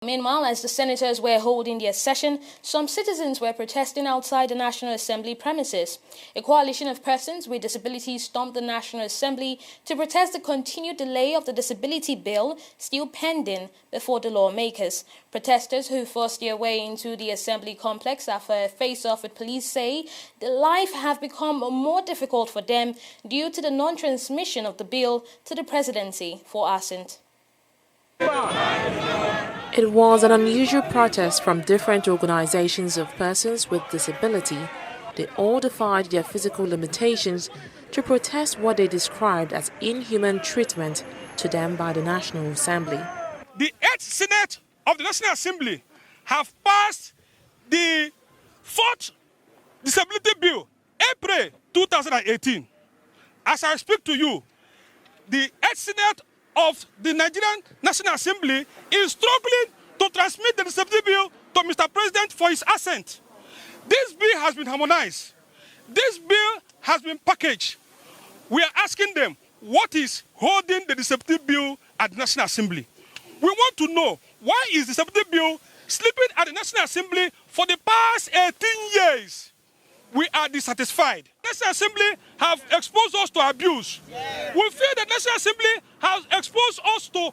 Meanwhile, as the senators were holding their session, some citizens were protesting outside the National Assembly premises. A coalition of persons with disabilities stormed the National Assembly to protest the continued delay of the disability bill still pending before the lawmakers. Protesters who forced their way into the assembly complex after a face-off with police say the life have become more difficult for them due to the non-transmission of the bill to the presidency for assent. It was an unusual protest from different organizations of persons with disability. They all defied their physical limitations to protest what they described as inhuman treatment to them by the National Assembly. The 8th Senate of the National Assembly have passed the 4th Disability Bill, April 2018. As I speak to you, the 8th Senate of the Nigerian National Assembly is struggling to transmit the disability bill to Mr. President for his assent. This bill has been harmonized. This bill has been packaged. We are asking them what is holding the disability bill at the National Assembly. We want to know why is the disability bill sleeping at the National Assembly for the past 18 years. We are dissatisfied. The National Assembly have exposed us to abuse. Yeah. We feel the National Assembly has exposed us to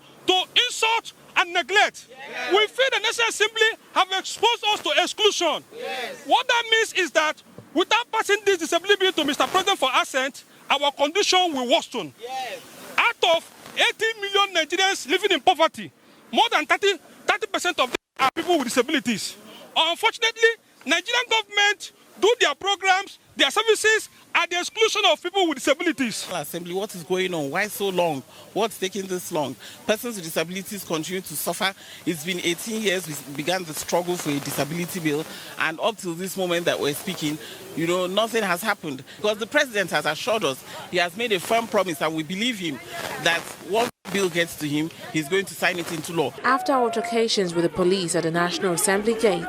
insult and neglect. Yeah. We feel the National Assembly have exposed us to exclusion. Yes. What that means is that without passing this disability bill to Mr. President for assent, our condition will worsen. Yes. Out of 80 million Nigerians living in poverty, more than 30% of them are people with disabilities. Unfortunately, Nigerian government do their programs, their services at the exclusion of people with disabilities. Assembly, what is going on? Why so long? What's taking this long? Persons with disabilities continue to suffer. It's been 18 years we began the struggle for a disability bill, and up to this moment that we're speaking, nothing has happened. Because the president has assured us, he has made a firm promise, and we believe him, that once the bill gets to him, he's going to sign it into law. After altercations with the police at the National Assembly gate,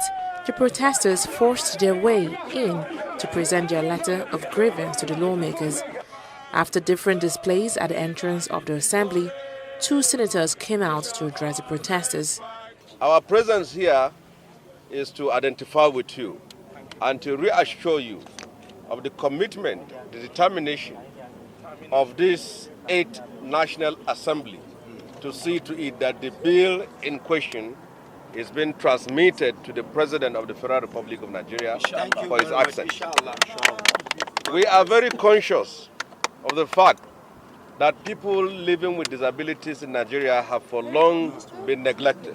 the protesters forced their way in to present their letter of grievance to the lawmakers. After different displays at the entrance of the assembly, 2 senators came out to address the protesters. Our presence here is to identify with you and to reassure you of the commitment, the determination of this 8th National Assembly to see to it that the bill in question is being transmitted to the President of the Federal Republic of Nigeria for his accent. We are very conscious of the fact that people living with disabilities in Nigeria have for long been neglected.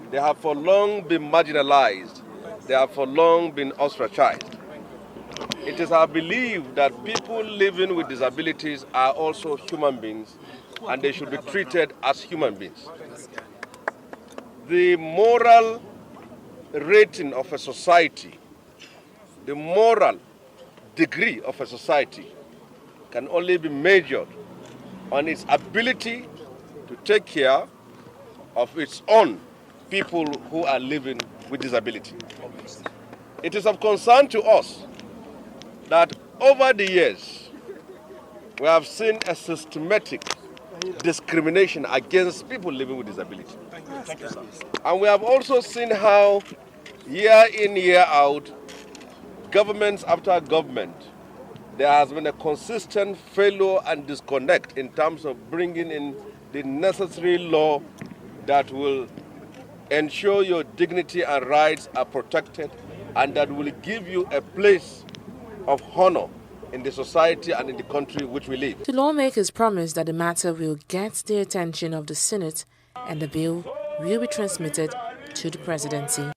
They have for long been marginalized. They have for long been ostracized. It is our belief that people living with disabilities are also human beings and they should be treated as human beings. The moral rating of a society, the moral degree of a society can only be measured on its ability to take care of its own people who are living with disability. It is of concern to us that over the years we have seen a systematic discrimination against people living with disability. Thank you, sir. And we have also seen how year in, year out, governments after government, there has been a consistent failure and disconnect in terms of bringing in the necessary law that will ensure your dignity and rights are protected and that will give you a place of honor in the society and in the country which we live. The lawmakers promised that the matter will get the attention of the Senate and the bill will be transmitted to the presidency.